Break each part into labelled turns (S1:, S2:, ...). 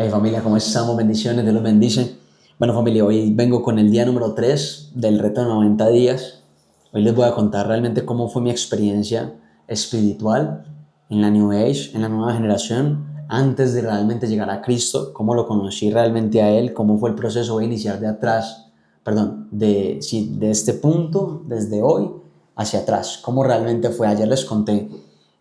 S1: Hey familia, ¿cómo estamos? Bendiciones, Dios los bendice. Bueno familia, hoy vengo con el día número 3 del reto de 90 días. Hoy les voy a contar realmente cómo fue mi experiencia espiritual en la New Age, en la nueva generación, antes de realmente llegar a Cristo, cómo lo conocí realmente a Él, cómo fue el proceso. Voy a iniciar de atrás, perdón, de este punto, desde hoy hacia atrás, cómo realmente fue. Ayer les conté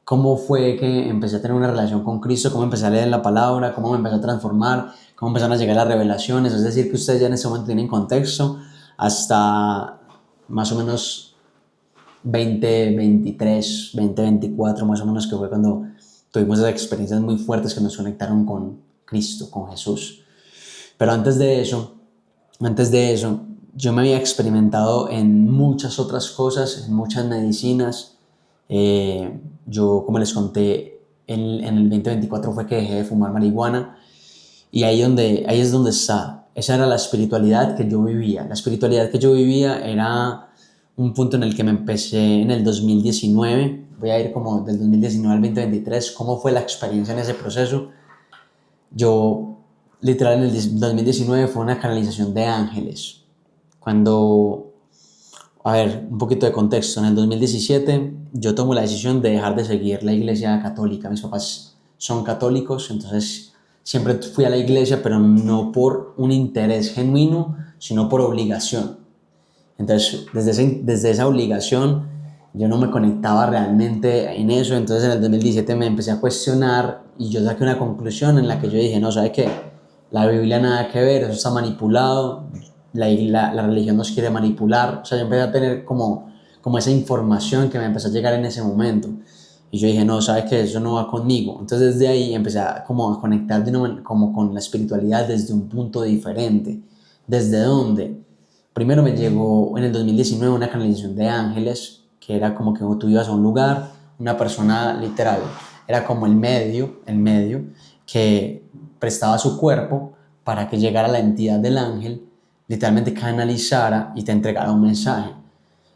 S1: cómo fue que empecé a tener una relación con Cristo, cómo empecé a leer la palabra, cómo me empecé a transformar, cómo empezaron a llegar las revelaciones. Es decir, que ustedes ya en ese momento tienen contexto hasta más o menos 2023, 2024, más o menos, que fue cuando tuvimos esas experiencias muy fuertes que nos conectaron con Cristo, con Jesús. Pero antes de eso, yo me había experimentado en muchas otras cosas, en muchas medicinas. Yo, como les conté, en el 2024 fue que dejé de fumar marihuana y ahí es donde está. Esa era la espiritualidad que yo vivía. La espiritualidad que yo vivía era un punto en el que me empecé en el 2019. Voy a ir como del 2019 al 2023. ¿Cómo fue la experiencia en ese proceso? Yo, literal, en el 2019 fue una canalización de ángeles. Cuando, a ver, un poquito de contexto, en el 2017 yo tomo la decisión de dejar de seguir la iglesia católica. Mis papás son católicos, entonces siempre fui a la iglesia, pero no por un interés genuino, sino por obligación. Entonces, desde esa obligación, yo no me conectaba realmente en eso. Entonces, en el 2017 me empecé a cuestionar y yo saqué una conclusión en la que yo dije, no, ¿sabe qué? La Biblia nada que ver, eso está manipulado, la religión nos quiere manipular. O sea, yo empecé a tener como esa información que me empezó a llegar en ese momento. Y yo dije, no, ¿sabes qué? Eso no va conmigo. Entonces, desde ahí empecé como a conectar como con la espiritualidad desde un punto diferente. ¿Desde dónde? Primero me llegó en el 2019 una canalización de ángeles, que era como que tú ibas a un lugar, una persona literal, era como el medio que prestaba su cuerpo para que llegara la entidad del ángel, literalmente canalizara y te entregara un mensaje.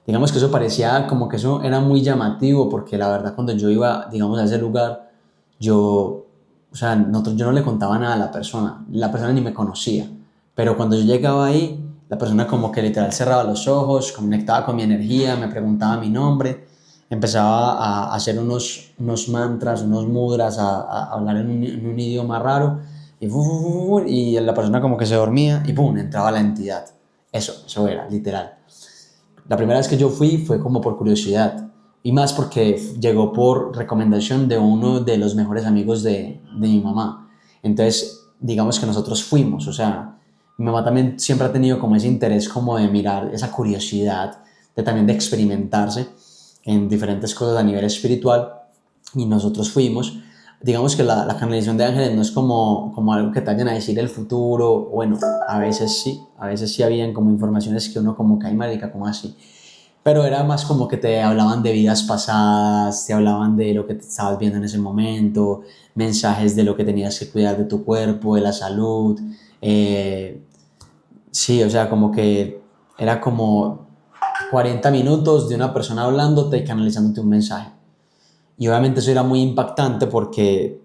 S1: Digamos que eso parecía como que eso era muy llamativo, porque la verdad cuando yo iba, digamos, a ese lugar, o sea, yo no le contaba nada a la persona ni me conocía, pero cuando yo llegaba ahí, la persona como que literal cerraba los ojos, conectaba con mi energía, me preguntaba mi nombre, empezaba a hacer unos mantras, unos mudras, a hablar en un idioma raro, y la persona como que se dormía y ¡pum! Entraba la entidad. Eso era, literal. La primera vez que yo fue como por curiosidad y más porque llegó por recomendación de uno de los mejores amigos de mi mamá. Entonces, digamos que nosotros fuimos, o sea, mi mamá también siempre ha tenido como ese interés como de mirar, esa curiosidad, de también de experimentarse en diferentes cosas a nivel espiritual y nosotros fuimos. Digamos que la canalización de ángeles no es como algo que te vayan a decir el futuro. Bueno, a veces sí habían como informaciones que uno como que, ay marica, como así, pero era más como que te hablaban de vidas pasadas, te hablaban de lo que te estabas viendo en ese momento, mensajes de lo que tenías que cuidar de tu cuerpo, de la salud. eh, sí, o sea, como que era como 40 minutos de una persona hablándote y canalizándote un mensaje. Y obviamente eso era muy impactante porque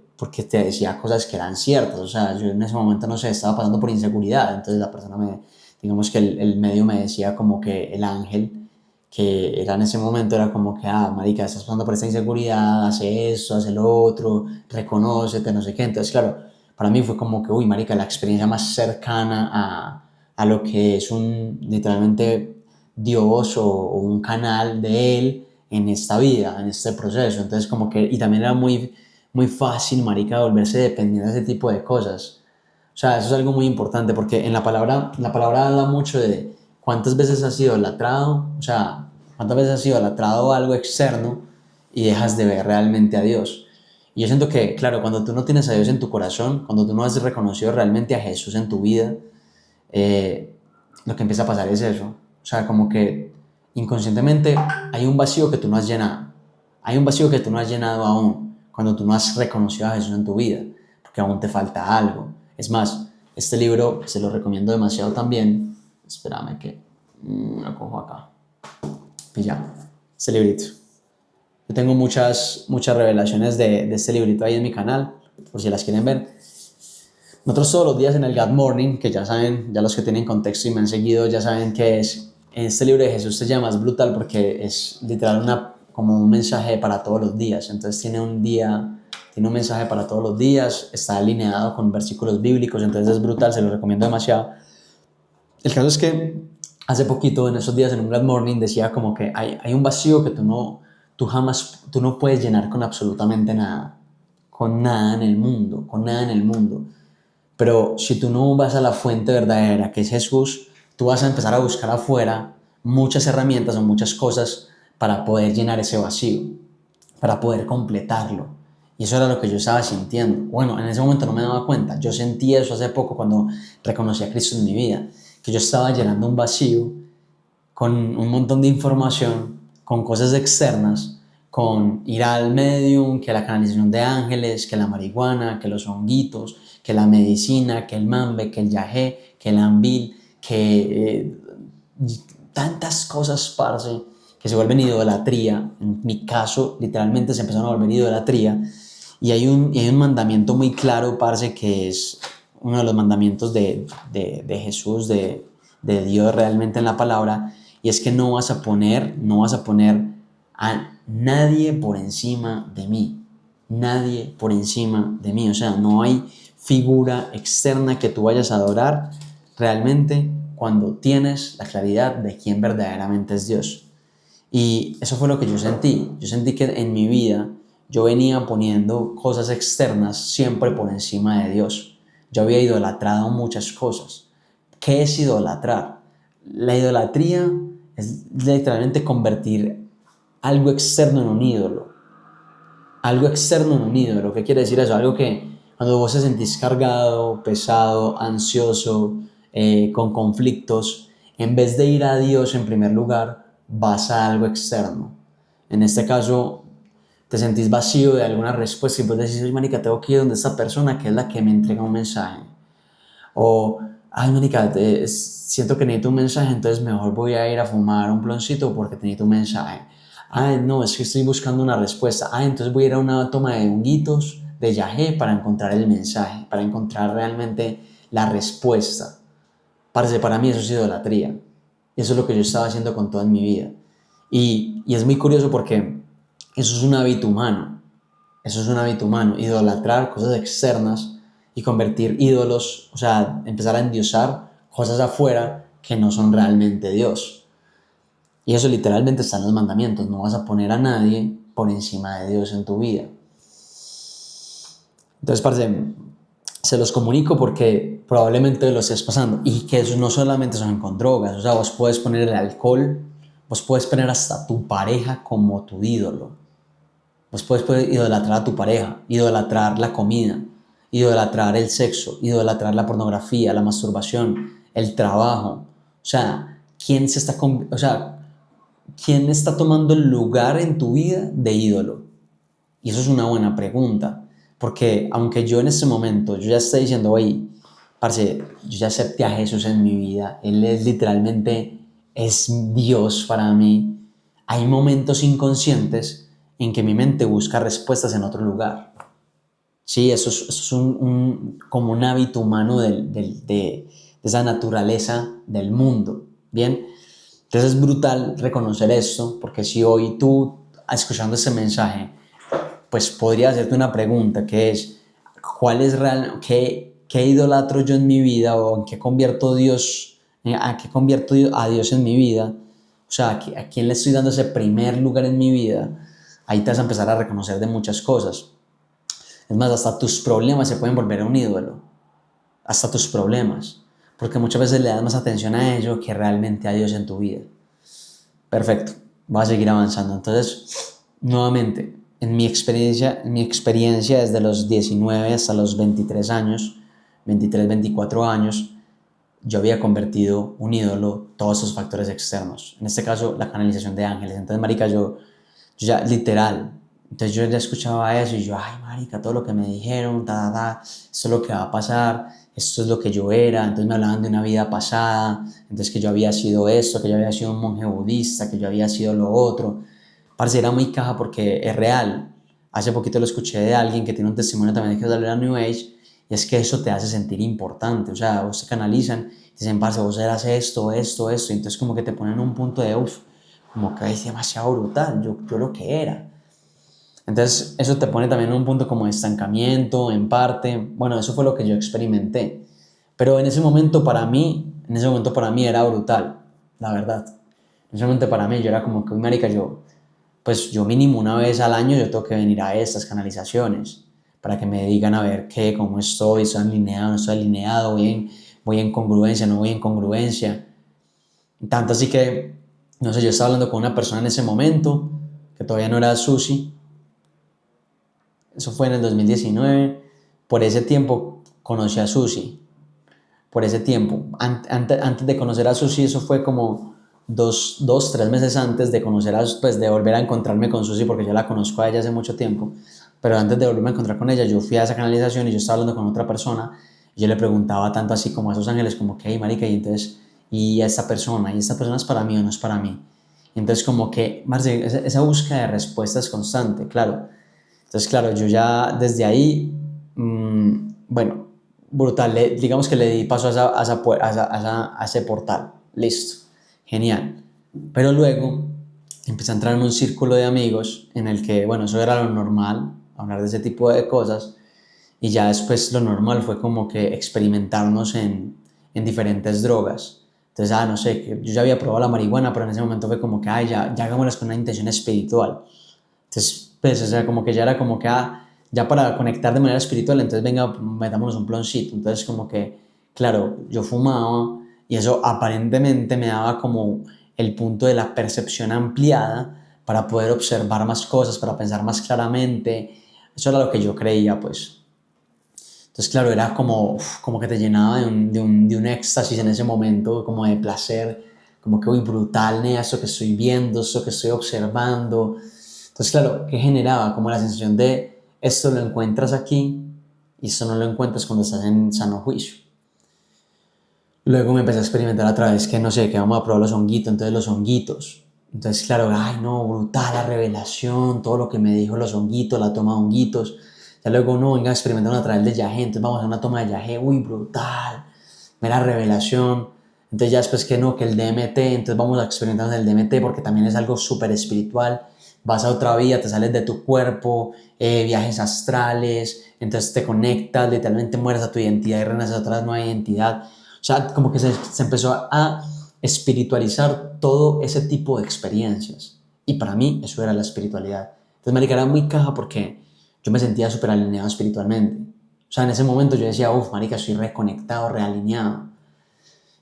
S1: te decía cosas que eran ciertas. O sea, yo en ese momento, no sé, estaba pasando por inseguridad. Entonces la persona digamos que el medio me decía como que el ángel, que era en ese momento, era como que, ah, marica, estás pasando por esta inseguridad, hace eso, hace lo otro, reconócete, no sé qué. Entonces, claro, para mí fue como que, uy, marica, la experiencia más cercana a lo que es literalmente Dios o un canal de Él en esta vida, en este proceso. Entonces, como que, y también era muy fácil, marica, volverse dependiente de ese tipo de cosas. O sea, eso es algo muy importante porque en la palabra habla mucho de cuántas veces has sido idolatrado, o sea, cuántas veces has sido idolatrado a algo externo y dejas de ver realmente a Dios. Y yo siento que, claro, cuando tú no tienes a Dios en tu corazón, cuando tú no has reconocido realmente a Jesús en tu vida, eh, lo que empieza a pasar es eso. O sea, como que inconscientemente hay un vacío que tú no has llenado. Hay un vacío que tú no has llenado aún cuando tú no has reconocido a Jesús en tu vida, porque aún te falta algo. Es más, este libro se lo recomiendo demasiado también. Espérame que lo cojo acá. Y ya, este librito. Yo tengo muchas revelaciones de este librito ahí en mi canal, por si las quieren ver. Nosotros todos los días en el God Morning, que ya saben, ya los que tienen contexto y me han seguido ya saben que es, este libro de Jesús se llama, es brutal porque es literal como un mensaje para todos los días. Entonces tiene un mensaje para todos los días, está alineado con versículos bíblicos, entonces es brutal, se lo recomiendo demasiado. El caso es que hace poquito, en esos días en un God Morning, decía como que hay un vacío que tú no puedes llenar con absolutamente nada, con nada en el mundo, con nada en el mundo. Pero si tú no vas a la fuente verdadera, que es Jesús, tú vas a empezar a buscar afuera muchas herramientas o muchas cosas para poder llenar ese vacío, para poder completarlo. Y eso era lo que yo estaba sintiendo. Bueno, en ese momento no me daba cuenta. Yo sentí eso hace poco cuando reconocí a Cristo en mi vida, que yo estaba llenando un vacío con un montón de información, con cosas externas, con ir al medium, que la canalización de ángeles, que la marihuana, que los honguitos, que la medicina, que el mambe, que el yagé, que el ambil, que tantas cosas, parce, que se vuelven idolatría. En mi caso, literalmente se empezaron a volver idolatría. Y hay un mandamiento muy claro, parce, que es uno de los mandamientos de Jesús, de Dios realmente en la palabra, y es que no vas a poner a nadie por encima de mí, nadie por encima de mí, o sea, no hay figura externa que tú vayas a adorar realmente cuando tienes la claridad de quién verdaderamente es Dios. Y eso fue lo que yo sentí que en mi vida yo venía poniendo cosas externas siempre por encima de Dios, yo había idolatrado muchas cosas. ¿Qué es idolatrar? La idolatría es literalmente convertir algo externo en un ídolo. Algo externo en un ídolo. ¿Qué quiere decir eso? Algo que cuando vos te sentís cargado, pesado, ansioso, con conflictos, en vez de ir a Dios en primer lugar, vas a algo externo. En este caso, te sentís vacío de alguna respuesta y vos decís, oye, marica, tengo que ir donde esta persona que es la que me entrega un mensaje. O, ay, marica, siento que necesito un mensaje, entonces mejor voy a ir a fumar un ploncito porque necesito un mensaje. Ay, no, es que estoy buscando una respuesta. Ay, entonces voy a ir a una toma de honguitos, de yagé, para encontrar el mensaje, para encontrar realmente la respuesta. Parce, para mí eso es idolatría. Eso es lo que yo estaba haciendo con toda mi vida. Y es muy curioso porque eso es un hábito humano. Eso es un hábito humano. Idolatrar cosas externas y convertir ídolos, o sea, empezar a endiosar cosas afuera que no son realmente Dios. Y eso literalmente está en los mandamientos. No vas a poner a nadie por encima de Dios en tu vida. Entonces, parce, se los comunico porque probablemente lo estés pasando y que eso no solamente son con drogas, o sea, vos puedes poner el alcohol, vos puedes poner hasta tu pareja como tu ídolo, vos puedes idolatrar a tu pareja, idolatrar la comida, idolatrar el sexo, idolatrar la pornografía, la masturbación, el trabajo, o sea, o sea, ¿quién está tomando el lugar en tu vida de ídolo? Y eso es una buena pregunta, porque aunque yo en este momento, yo ya estoy diciendo, oye, parce, yo ya acepté a Jesús en mi vida, Él es literalmente, es Dios para mí, hay momentos inconscientes en que mi mente busca respuestas en otro lugar. Sí, eso es como un hábito humano de esa naturaleza del mundo, ¿bien? Entonces es brutal reconocer esto, porque si hoy tú, escuchando este mensaje, pues podría hacerte una pregunta que es, ¿cuál es qué idolatro yo en mi vida o en qué convierto a qué convierto a Dios en mi vida? O sea, ¿a quién le estoy dando ese primer lugar en mi vida? Ahí te vas a empezar a reconocer de muchas cosas. Es más, hasta tus problemas se pueden volver un ídolo. Hasta tus problemas. Porque muchas veces le das más atención a ello que realmente a Dios en tu vida. Perfecto. Voy a seguir avanzando. Entonces, nuevamente, en mi experiencia desde los 19 hasta los 23 años, 23, 24 años, yo había convertido un ídolo todos esos factores externos. En este caso, la canalización de ángeles. Entonces, marica, yo ya, literal, entonces yo ya escuchaba eso y yo, ay, marica, todo lo que me dijeron, esto es lo que va a pasar, esto es lo que yo era, entonces me hablaban de una vida pasada, entonces que yo había sido esto, que yo había sido un monje budista, que yo había sido lo otro. Parce, era muy caja porque es real. Hace poquito lo escuché de alguien que tiene un testimonio también que es de la New Age y es que eso te hace sentir importante, o sea, vos te canalizan, te dicen, parce, vos eras esto, esto, esto, y entonces como que te ponen un punto de, uff, como que es demasiado brutal, yo lo que era. Entonces eso te pone también en un punto como de estancamiento, en parte, bueno, eso fue lo que yo experimenté, pero en ese momento para mí era brutal, la verdad. En ese momento para mí yo era como que, uy, marica, pues yo mínimo una vez al año yo tengo que venir a estas canalizaciones para que me digan a ver qué, cómo estoy alineado, no estoy alineado, voy en congruencia, no voy en congruencia. Tanto así que, no sé, yo estaba hablando con una persona en ese momento, que todavía no era Susi, eso fue en el 2019, por ese tiempo conocí a Susi, por ese tiempo. Antes de conocer a Susi, eso fue como 3 meses antes de conocer pues de volver a encontrarme con Susi, porque yo la conozco a ella hace mucho tiempo, pero antes de volverme a encontrar con ella, yo fui a esa canalización y yo estaba hablando con otra persona, y yo le preguntaba tanto así como a esos ángeles, como que, hey, marica, y entonces, y esta persona es para mí o no es para mí. Y entonces como que, Marce, esa búsqueda de respuesta es constante, claro. Entonces, claro, yo ya desde ahí, bueno, brutal, digamos que le di paso a ese portal, listo, genial. Pero luego empecé a entrar en un círculo de amigos en el que, bueno, eso era lo normal, hablar de ese tipo de cosas, y ya después lo normal fue como que experimentarnos en diferentes drogas. Entonces, no sé, que yo ya había probado la marihuana, pero en ese momento fue como que, ya hagámoslas con una intención espiritual. Entonces, pues, o sea, como que ya era como que, ya para conectar de manera espiritual, entonces venga, metámonos un ploncito. Entonces, como que, claro, yo fumaba y eso aparentemente me daba como el punto de la percepción ampliada para poder observar más cosas, para pensar más claramente. Eso era lo que yo creía, pues. Entonces, claro, era como que te llenaba de un éxtasis en ese momento, como de placer, como que, uy, brutal, ¿no? Eso que estoy viendo, eso que estoy observando. Entonces, claro, ¿qué generaba? Como la sensación de esto lo encuentras aquí y esto no lo encuentras cuando estás en sano juicio. Luego me empecé a experimentar a través que, no sé, que vamos a probar los honguitos, entonces los honguitos. Entonces, claro, ay, no, brutal la revelación, todo lo que me dijo los honguitos, la toma de honguitos. Ya luego, no, venga, experimentando a través de yagé, entonces vamos a una toma de yagé, uy, brutal, mera revelación. Entonces ya después que no, que el DMT, entonces vamos a experimentar en el DMT porque también es algo súper espiritual. Vas a otra vida, te sales de tu cuerpo, viajes astrales, entonces te conectas, literalmente mueres a tu identidad y renaces a otra nueva identidad. O sea, como que se empezó a espiritualizar todo ese tipo de experiencias. Y para mí eso era la espiritualidad. Entonces, marica, era muy caja porque yo me sentía súper alineado espiritualmente. O sea, en ese momento yo decía, uff, marica, estoy reconectado, realineado.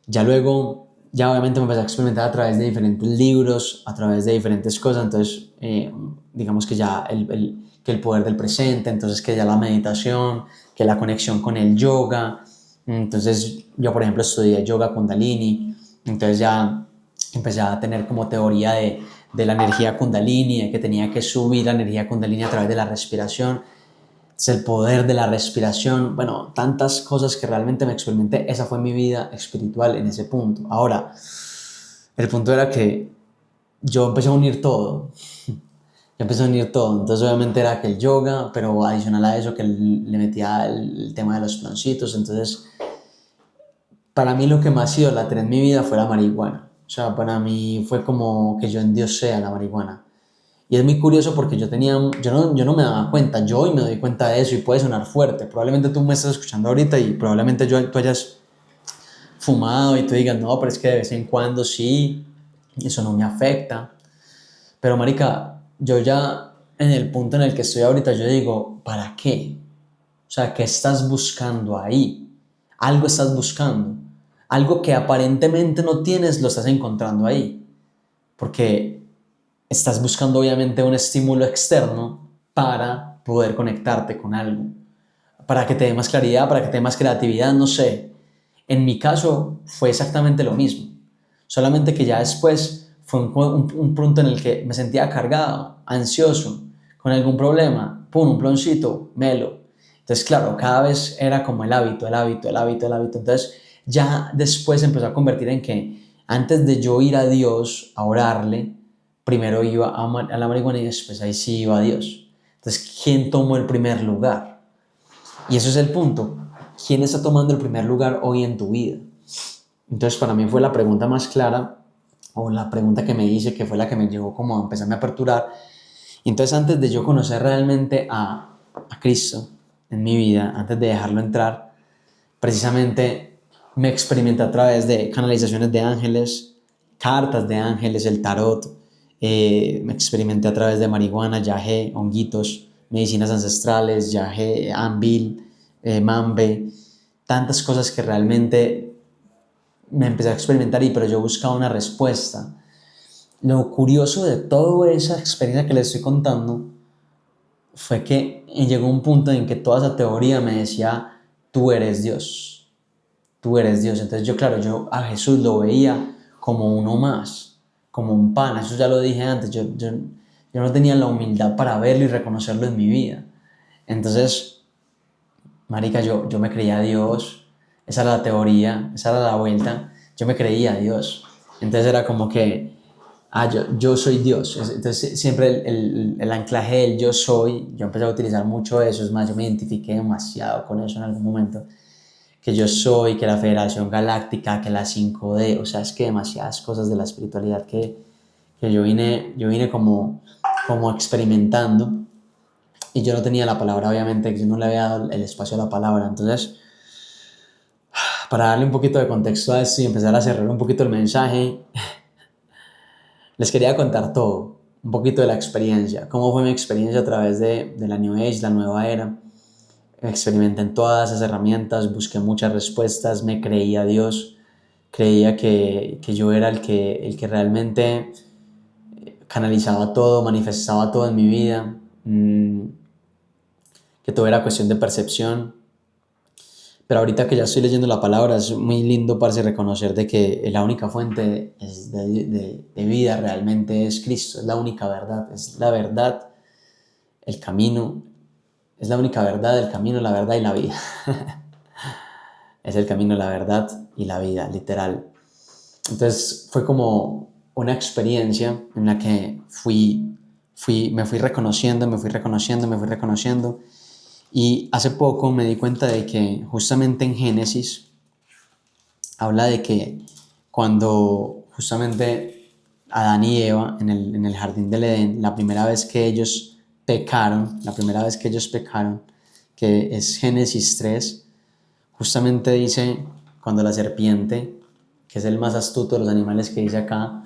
S1: Ya luego, ya obviamente me empecé a experimentar a través de diferentes libros, a través de diferentes cosas. Entonces, digamos que ya que el poder del presente, entonces que ya la meditación, que la conexión con el yoga. Entonces, yo, por ejemplo, estudié yoga Kundalini. Entonces ya empecé a tener como teoría de la energía Kundalini, de que tenía que subir la energía Kundalini a través de la respiración. Es el poder de la respiración, bueno, tantas cosas que realmente me experimenté. Esa fue mi vida espiritual en ese punto. Ahora, el punto era que yo empecé a unir todo. Yo empecé a unir todo. Entonces, obviamente era que el yoga, pero adicional a eso, que le metía el tema de los ploncitos. Entonces, para mí lo que más idolatré en mi vida fue la marihuana. O sea, para mí fue como que yo endiosé a la marihuana. Y es muy curioso porque yo no me daba cuenta, yo hoy me doy cuenta de eso y puede sonar fuerte. Probablemente tú me estás escuchando ahorita y probablemente tú hayas fumado y tú digas, no, pero es que de vez en cuando sí, eso no me afecta. Pero marica, yo ya en el punto en el que estoy ahorita, yo digo, ¿para qué? O sea, ¿qué estás buscando ahí? Algo estás buscando. Algo que aparentemente no tienes, lo estás encontrando ahí. Porque estás buscando obviamente un estímulo externo para poder conectarte con algo, para que te dé más claridad, para que te dé más creatividad, no sé. En mi caso fue exactamente lo mismo, solamente que ya después fue un punto en el que me sentía cargado, ansioso, con algún problema, pum, un ploncito, melo. Entonces, claro, cada vez era como el hábito, el hábito, el hábito, el hábito. Entonces, ya después se empezó a convertir en que antes de yo ir a Dios a orarle, primero iba a la marihuana y después ahí sí iba a Dios. Entonces, ¿quién tomó el primer lugar? Y eso es el punto. ¿quién está tomando el primer lugar hoy en tu vida? Entonces para mí fue la pregunta más clara, o la pregunta que me hice, que fue la que me llevó como a empezarme a aperturar. Y entonces antes de yo conocer realmente a Cristo en mi vida, antes de dejarlo entrar, precisamente me experimenté a través de canalizaciones de ángeles, cartas de ángeles, el tarot, me experimenté a través de marihuana, yagé, honguitos, medicinas ancestrales, yagé, ambil, mambe, tantas cosas que realmente me empecé a experimentar pero yo buscaba una respuesta. Lo curioso de toda esa experiencia que les estoy contando fue que llegó un punto en que toda esa teoría me decía, tú eres Dios, tú eres Dios. Entonces yo, claro, yo a Jesús lo veía como uno más, como un pan. Eso ya lo dije antes, yo no tenía la humildad para verlo y reconocerlo en mi vida. Entonces, marica, yo me creía Dios, esa era la teoría, esa era la vuelta, yo me creía Dios. Entonces era como que, yo soy Dios. Entonces siempre el anclaje del yo soy, yo empecé a utilizar mucho eso, es más, yo me identifiqué demasiado con eso en algún momento, que yo soy, que la Federación Galáctica, que la 5D, o sea, es que demasiadas cosas de la espiritualidad que yo vine como experimentando, y yo no tenía la palabra, obviamente, yo no le había dado el espacio a la palabra. Entonces, para darle un poquito de contexto a esto y empezar a cerrar un poquito el mensaje, les quería contar todo, un poquito de la experiencia, cómo fue mi experiencia a través de la New Age, la nueva era. Experimenté en todas esas herramientas, busqué muchas respuestas, me creía Dios, creía que yo era el que realmente canalizaba todo, manifestaba todo en mi vida, que todo era cuestión de percepción. Pero ahorita que ya estoy leyendo la palabra, es muy lindo, parce, reconocer de que la única fuente de vida realmente es Cristo, es la única verdad, es la verdad, el camino, es la única verdad, el camino, la verdad y la vida. Es el camino, la verdad y la vida, literal. Entonces fue como una experiencia en la que me fui reconociendo, me fui reconociendo, me fui reconociendo. Y hace poco me di cuenta de que justamente en Génesis habla de que cuando justamente Adán y Eva en el jardín del Edén, la primera vez que ellos pecaron, que es Génesis 3, justamente dice, cuando la serpiente, que es el más astuto de los animales que dice acá,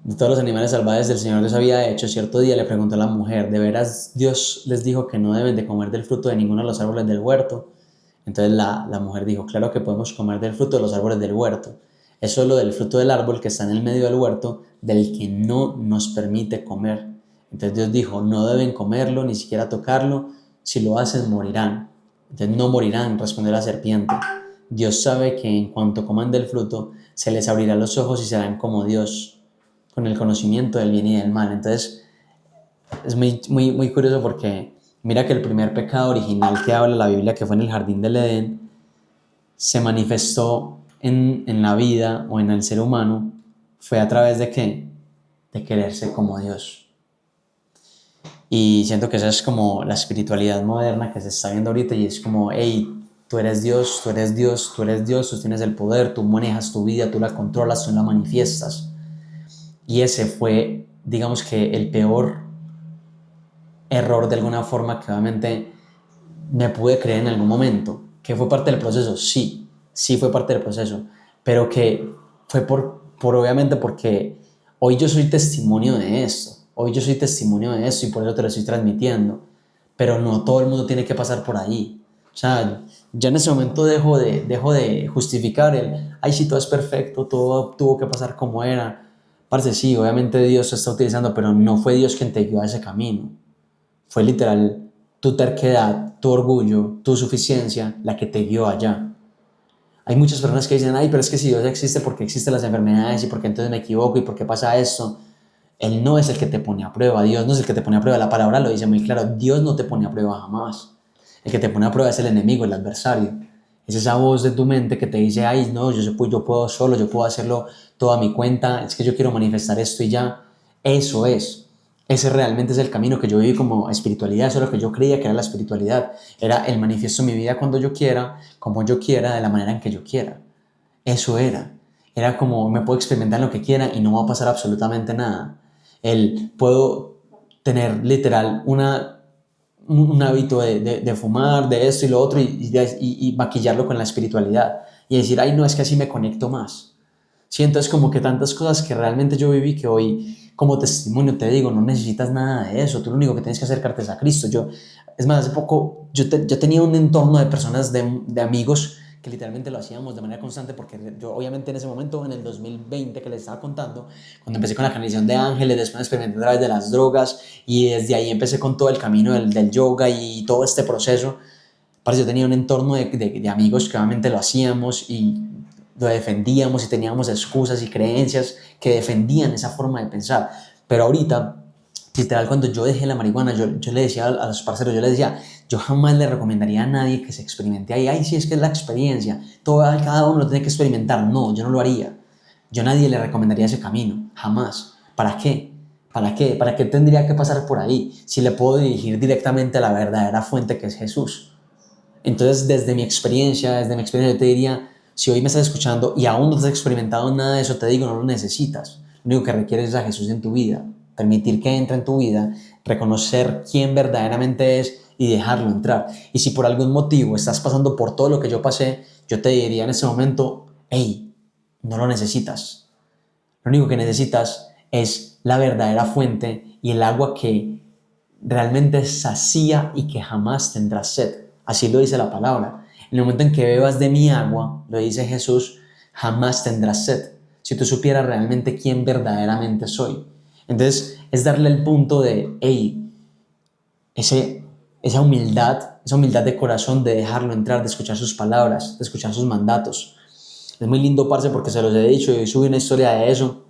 S1: de todos los animales salvajes del Señor Dios había hecho, cierto día le preguntó a la mujer, ¿de veras Dios les dijo que no deben de comer del fruto de ninguno de los árboles del huerto? Entonces la mujer dijo, claro que podemos comer del fruto de los árboles del huerto. Es solo del fruto del árbol que está en el medio del huerto, del que no nos permite comer. Entonces Dios dijo, no deben comerlo, ni siquiera tocarlo, si lo hacen morirán. Entonces no morirán, respondió la serpiente. Dios sabe que en cuanto coman del fruto, se les abrirán los ojos y serán como Dios, con el conocimiento del bien y del mal. Entonces es muy, muy, muy curioso porque mira que el primer pecado original que habla la Biblia, que fue en el jardín del Edén, se manifestó en la vida o en el ser humano, fue a través de ¿qué? De quererse como Dios. Y siento que esa es como la espiritualidad moderna que se está viendo ahorita, y es como, hey, tú eres Dios, tú eres Dios, tú eres Dios, tú tienes el poder, tú manejas tu vida, tú la controlas, tú la manifiestas. Y ese fue, digamos que, el peor error de alguna forma que obviamente me pude creer en algún momento. ¿Que fue parte del proceso? Sí, sí fue parte del proceso, pero que fue por obviamente porque hoy yo soy testimonio de esto, y por eso te lo estoy transmitiendo, pero no todo el mundo tiene que pasar por ahí. O sea, ya en ese momento dejo de justificar ay, si todo es perfecto, todo tuvo que pasar como era. Parce, sí, obviamente Dios se está utilizando, pero no fue Dios quien te guió a ese camino. Fue literal tu terquedad, tu orgullo, tu suficiencia la que te guió allá. Hay muchas personas que dicen, ay, pero es que si Dios existe, ¿por qué existen las enfermedades? ¿Y por qué entonces me equivoco? ¿Y por qué pasa esto? Él no es el que te pone a prueba, Dios no es el que te pone a prueba. La palabra lo dice muy claro, Dios no te pone a prueba jamás. El que te pone a prueba es el enemigo, el adversario. Es esa voz de tu mente que te dice, ay, no, yo puedo solo, yo puedo hacerlo todo a mi cuenta, es que yo quiero manifestar esto y ya. Eso es. Ese realmente es el camino que yo viví como espiritualidad, eso es lo que yo creía que era la espiritualidad. Era el manifiesto de mi vida cuando yo quiera, como yo quiera, de la manera en que yo quiera. Eso era. Era como me puedo experimentar lo que quiera y no va a pasar absolutamente nada. Puedo tener literal un hábito de fumar, de esto y lo otro y maquillarlo con la espiritualidad. Y decir, ay, no, es que así me conecto más. Sí, entonces como que tantas cosas que realmente yo viví que hoy como testimonio te digo, no necesitas nada de eso, tú lo único que tienes que acercarte es a Cristo. Es más, hace poco yo tenía un entorno de personas, de amigos que literalmente lo hacíamos de manera constante porque yo obviamente en ese momento, en el 2020 que les estaba contando, cuando empecé con la canalización de ángeles, después experimenté a través de las drogas y desde ahí empecé con todo el camino del yoga y todo este proceso. Parce, yo tenía un entorno de amigos que obviamente lo hacíamos y lo defendíamos y teníamos excusas y creencias que defendían esa forma de pensar. Pero ahorita, literal, cuando yo dejé la marihuana, yo le decía a los parceros, yo les decía, yo jamás le recomendaría a nadie que se experimente ahí. Ay, sí, es que es la experiencia. Cada uno lo tiene que experimentar. No, yo no lo haría. Yo a nadie le recomendaría ese camino. Jamás. ¿Para qué? ¿Para qué? ¿Para qué tendría que pasar por ahí si le puedo dirigir directamente a la verdadera fuente que es Jesús? Entonces, desde mi experiencia, yo te diría, si hoy me estás escuchando y aún no has experimentado nada de eso, te digo, no lo necesitas. Lo único que requieres es a Jesús en tu vida, permitir que entre en tu vida, reconocer quién verdaderamente es y dejarlo entrar. Y si por algún motivo estás pasando por todo lo que yo pasé, yo te diría en ese momento, hey, no lo necesitas. Lo único que necesitas es la verdadera fuente y el agua que realmente sacía y que jamás tendrás sed. Así lo dice la palabra. En el momento en que bebas de mi agua, lo dice Jesús, jamás tendrás sed. Si tú supieras realmente quién verdaderamente soy. Entonces es darle el punto de, hey, ese, esa humildad de corazón de dejarlo entrar, de escuchar sus palabras, de escuchar sus mandatos. Es muy lindo, parce, porque se los he dicho y subí una historia de eso.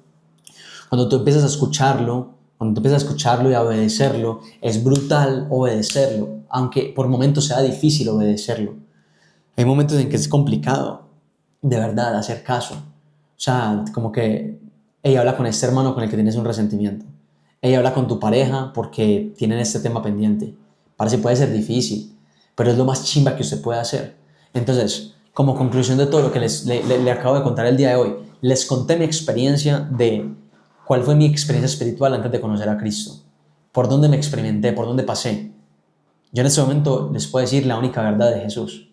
S1: Cuando tú empiezas a escucharlo, cuando tú empiezas a escucharlo y a obedecerlo, es brutal obedecerlo, aunque por momentos sea difícil obedecerlo. Hay momentos en que es complicado, de verdad, hacer caso. O sea, como que ella habla con este hermano con el que tienes un resentimiento. Ella habla con tu pareja porque tienen este tema pendiente. Parece puede ser difícil, pero es lo más chimba que usted puede hacer. Entonces, como conclusión de todo lo que le acabo de contar el día de hoy, les conté mi experiencia de cuál fue mi experiencia espiritual antes de conocer a Cristo. Por dónde me experimenté, por dónde pasé. Yo en este momento les puedo decir la única verdad de Jesús.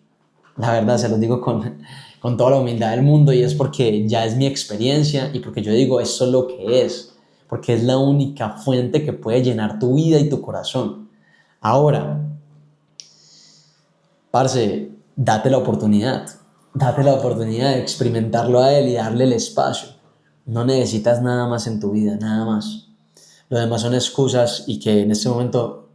S1: La verdad, se los digo con toda la humildad del mundo y es porque ya es mi experiencia y porque yo digo, esto es lo que es, porque es la única fuente que puede llenar tu vida y tu corazón. Ahora, parce, date la oportunidad de experimentarlo a él y darle el espacio. No necesitas nada más en tu vida, nada más. Lo demás son excusas y que en este momento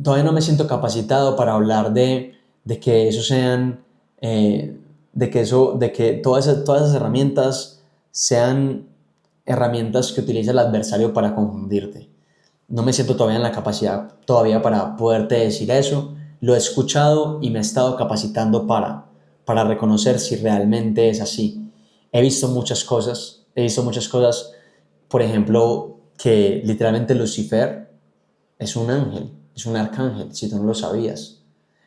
S1: todavía no me siento capacitado para hablar de que eso sean, de que todas esas herramientas sean herramientas que utiliza el adversario para confundirte. No me siento todavía en la capacidad todavía para poderte decir eso. Lo he escuchado y me he estado capacitando para reconocer si realmente es así. He visto muchas cosas, por ejemplo, que literalmente Lucifer es un ángel, es un arcángel, si tú no lo sabías.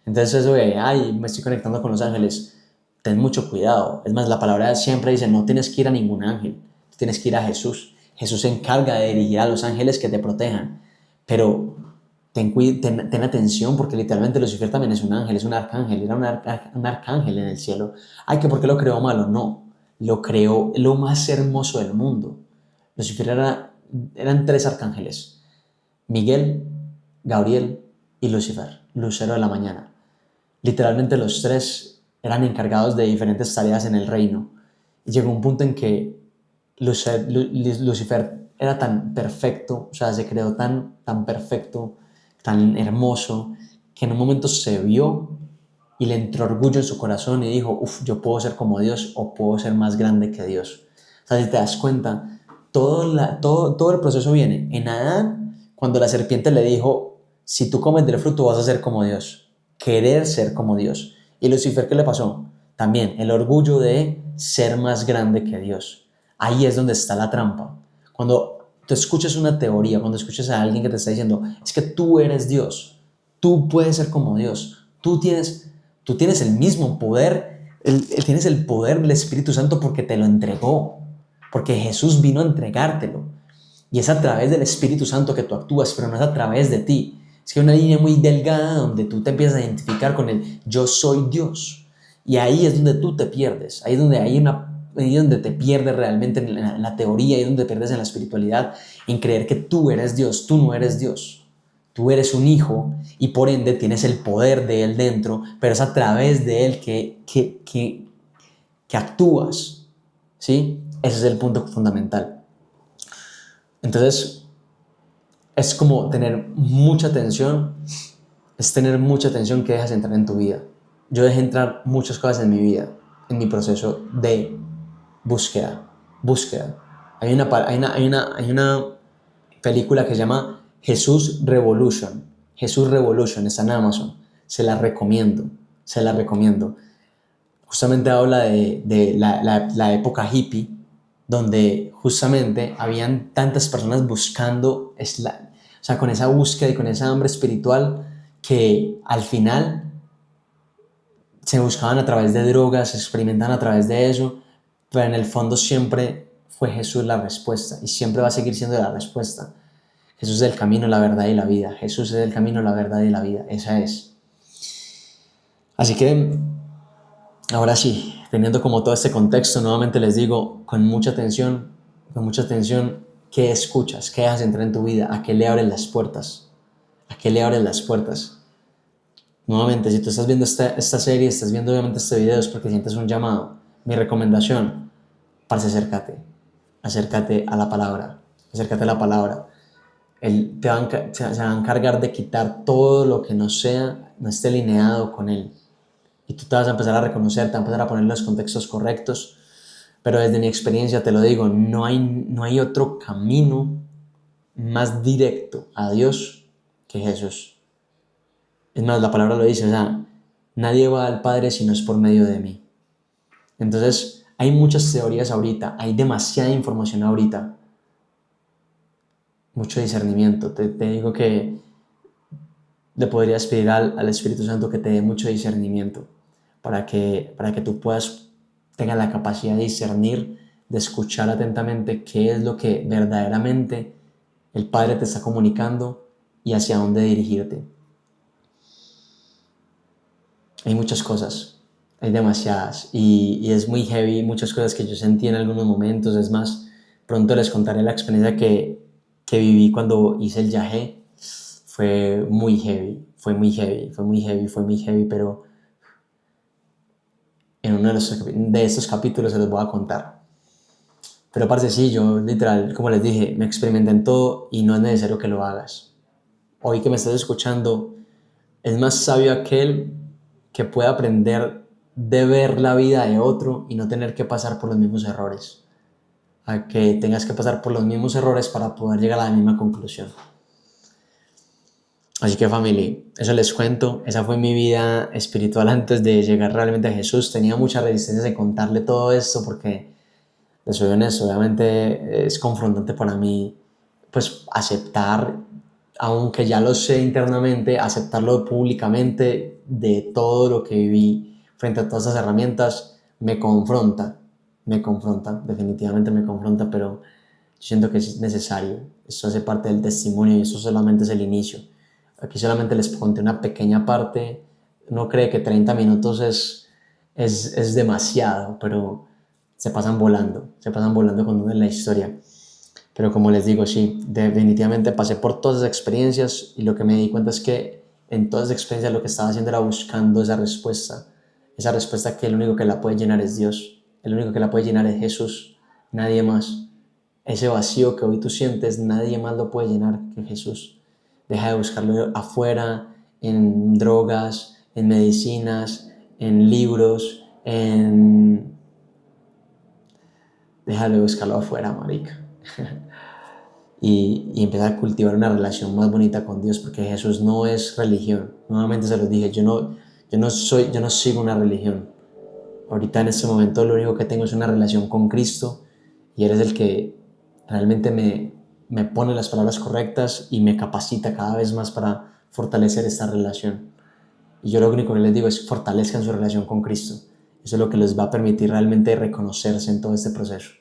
S1: Entonces eso de, ay, me estoy conectando con los ángeles, ten mucho cuidado. Es más, la palabra siempre dice, no tienes que ir a ningún ángel, tienes que ir a Jesús. Jesús se encarga de dirigir a los ángeles que te protejan. Pero ten atención porque literalmente Lucifer también es un ángel, es un arcángel, era un arcángel en el cielo. Ay, que ¿por qué lo creó malo? No, lo creó lo más hermoso del mundo. Lucifer eran tres arcángeles. Miguel, Gabriel y Lucifer, Lucero de la mañana. Literalmente los tres eran encargados de diferentes tareas en el reino. Y llegó un punto en que Lucifer era tan perfecto, o sea, se creó tan perfecto, tan hermoso, que en un momento se vio y le entró orgullo en su corazón y dijo, uff, yo puedo ser como Dios o puedo ser más grande que Dios. O sea, si te das cuenta, todo el proceso viene en Adán, cuando la serpiente le dijo, si tú comes del fruto vas a ser como Dios, querer ser como Dios. Y Lucifer, ¿qué le pasó? También el orgullo de ser más grande que Dios. Ahí es donde está la trampa. Cuando tú escuches una teoría, cuando escuches a alguien que te está diciendo, es que tú eres Dios, tú puedes ser como Dios, tú tienes el mismo poder, tienes el poder del Espíritu Santo porque te lo entregó, porque Jesús vino a entregártelo. Y es a través del Espíritu Santo que tú actúas, pero no es a través de ti. Es que hay una línea muy delgada donde tú te empiezas a identificar con el yo soy Dios. Y ahí es donde tú te pierdes. Ahí es donde ahí es donde te pierdes realmente en la teoría, ahí es donde te pierdes en la espiritualidad, en creer que tú eres Dios. Tú no eres Dios. Tú eres un hijo y por ende tienes el poder de Él dentro, pero es a través de Él que actúas. ¿Sí? Ese es el punto fundamental. Entonces, es como tener mucha atención, es tener mucha atención que dejas entrar en tu vida. Yo dejé entrar muchas cosas en mi vida, en mi proceso de búsqueda. Hay una película que se llama Jesús Revolution, está en Amazon, se la recomiendo. Justamente habla de la época hippie, donde justamente habían tantas personas buscando, o sea, con esa búsqueda y con esa hambre espiritual, que al final se buscaban a través de drogas, se experimentaban a través de eso, pero en el fondo siempre fue Jesús la respuesta y siempre va a seguir siendo la respuesta. Jesús es el camino, la verdad y la vida. Jesús es el camino, la verdad y la vida. Esa es. Así que ahora sí, teniendo como todo este contexto, nuevamente les digo, con mucha atención, ¿qué escuchas? ¿Qué dejas entrar en tu vida? ¿A qué le abres las puertas? ¿A qué le abres las puertas? Nuevamente, si tú estás viendo esta serie, estás viendo obviamente este video, es porque sientes un llamado. Mi recomendación, parce, acércate a la palabra, acércate a la palabra. Él se va a encargar de quitar todo lo que no esté alineado con Él. Y tú te vas a empezar a reconocer, te vas a empezar a poner los contextos correctos, pero desde mi experiencia te lo digo, no hay otro camino más directo a Dios que Jesús. Es más, la palabra lo dice, o sea, nadie va al Padre si no es por medio de mí. Entonces, hay muchas teorías ahorita, hay demasiada información ahorita, mucho discernimiento. Te digo que le podrías pedir al Espíritu Santo que te dé mucho discernimiento para que tú tengas la capacidad de discernir, de escuchar atentamente qué es lo que verdaderamente el Padre te está comunicando y hacia dónde dirigirte. Hay muchas cosas, hay demasiadas y es muy heavy, muchas cosas que yo sentí en algunos momentos. Es más, pronto les contaré la experiencia que viví cuando hice el yagé. Fue muy heavy, pero en uno de estos capítulos se los voy a contar. Pero parce, sí, yo literal, como les dije, me experimenté en todo y no es necesario que lo hagas. Hoy que me estás escuchando, es más sabio aquel que pueda aprender de ver la vida de otro y no tener que pasar por los mismos errores, a que tengas que pasar por los mismos errores para poder llegar a la misma conclusión. Así que familia, eso les cuento, esa fue mi vida espiritual antes de llegar realmente a Jesús. Tenía mucha resistencia de contarle todo esto porque, les soy honesto, obviamente es confrontante para mí, pues aceptar, aunque ya lo sé internamente, aceptarlo públicamente de todo lo que viví frente a todas esas herramientas, definitivamente me confronta, pero yo siento que es necesario. Eso hace parte del testimonio y eso solamente es el inicio. Aquí solamente les conté una pequeña parte. Uno cree que 30 minutos es demasiado, pero se pasan volando cuando uno es la historia. Pero como les digo, sí, definitivamente pasé por todas esas experiencias y lo que me di cuenta es que en todas esas experiencias lo que estaba haciendo era buscando esa respuesta que el único que la puede llenar es Dios, el único que la puede llenar es Jesús, nadie más. Ese vacío que hoy tú sientes, nadie más lo puede llenar que Jesús. Deja de buscarlo afuera, en drogas, en medicinas, en libros, Deja de buscarlo afuera, marica. y empezar a cultivar una relación más bonita con Dios, porque Jesús no es religión. Nuevamente se los dije, yo no sigo una religión. Ahorita en este momento lo único que tengo es una relación con Cristo y Él es el que realmente me pone las palabras correctas y me capacita cada vez más para fortalecer esta relación. Y yo lo único que les digo es fortalezcan su relación con Cristo. Eso es lo que les va a permitir realmente reconocerse en todo este proceso.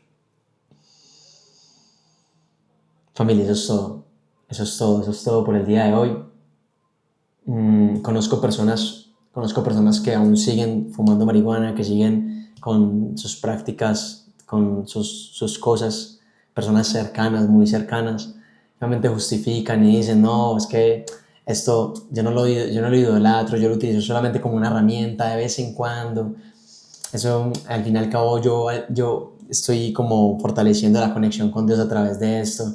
S1: Familia, eso es todo. Eso es todo. Eso es todo por el día de hoy. Conozco personas que aún siguen fumando marihuana, que siguen con sus prácticas, con sus cosas, personas cercanas, muy cercanas, realmente justifican y dicen, no, es que esto yo no lo idolatro, yo lo utilizo solamente como una herramienta de vez en cuando. Eso, al fin y al cabo, yo estoy como fortaleciendo la conexión con Dios a través de esto.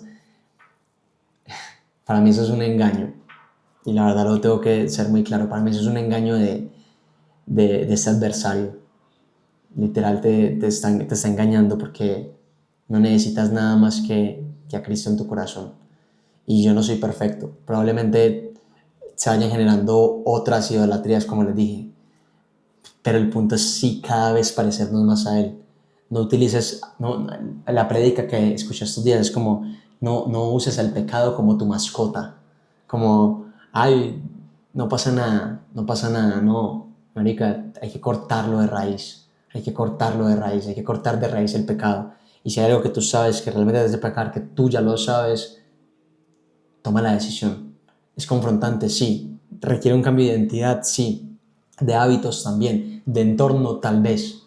S1: Para mí eso es un engaño. Y la verdad lo tengo que ser muy claro. Para mí eso es un engaño de este adversario. Literal te está engañando porque no necesitas nada más que a Cristo en tu corazón. Y yo no soy perfecto. Probablemente se vayan generando otras idolatrías, como les dije. Pero el punto es sí cada vez parecernos más a Él. No utilices, no, la prédica que escuché estos días es como, no uses el pecado como tu mascota. Como, ay, no pasa nada, no. Marica, hay que cortarlo de raíz. Hay que cortarlo de raíz, hay que cortar de raíz el pecado. Y si hay algo que tú sabes que realmente debes de pecar, que tú ya lo sabes, toma la decisión. Es confrontante, sí. Requiere un cambio de identidad, sí. De hábitos también. De entorno, tal vez.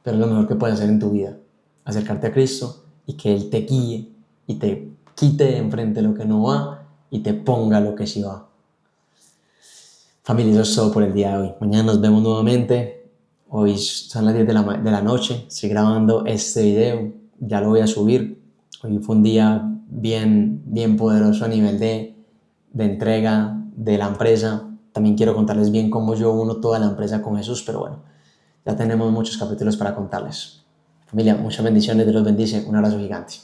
S1: Pero es lo mejor que puedes hacer en tu vida. Acercarte a Cristo y que Él te guíe y te quite de enfrente lo que no va y te ponga lo que sí va. Familia, eso es todo por el día de hoy. Mañana nos vemos nuevamente. Hoy son las 10 de la noche. Estoy grabando este video. Ya lo voy a subir. Hoy fue un día bien poderoso a nivel de entrega de la empresa. También quiero contarles bien cómo yo uno toda la empresa con Jesús, pero bueno, ya tenemos muchos capítulos para contarles. Familia, muchas bendiciones, Dios los bendice. Un abrazo gigante.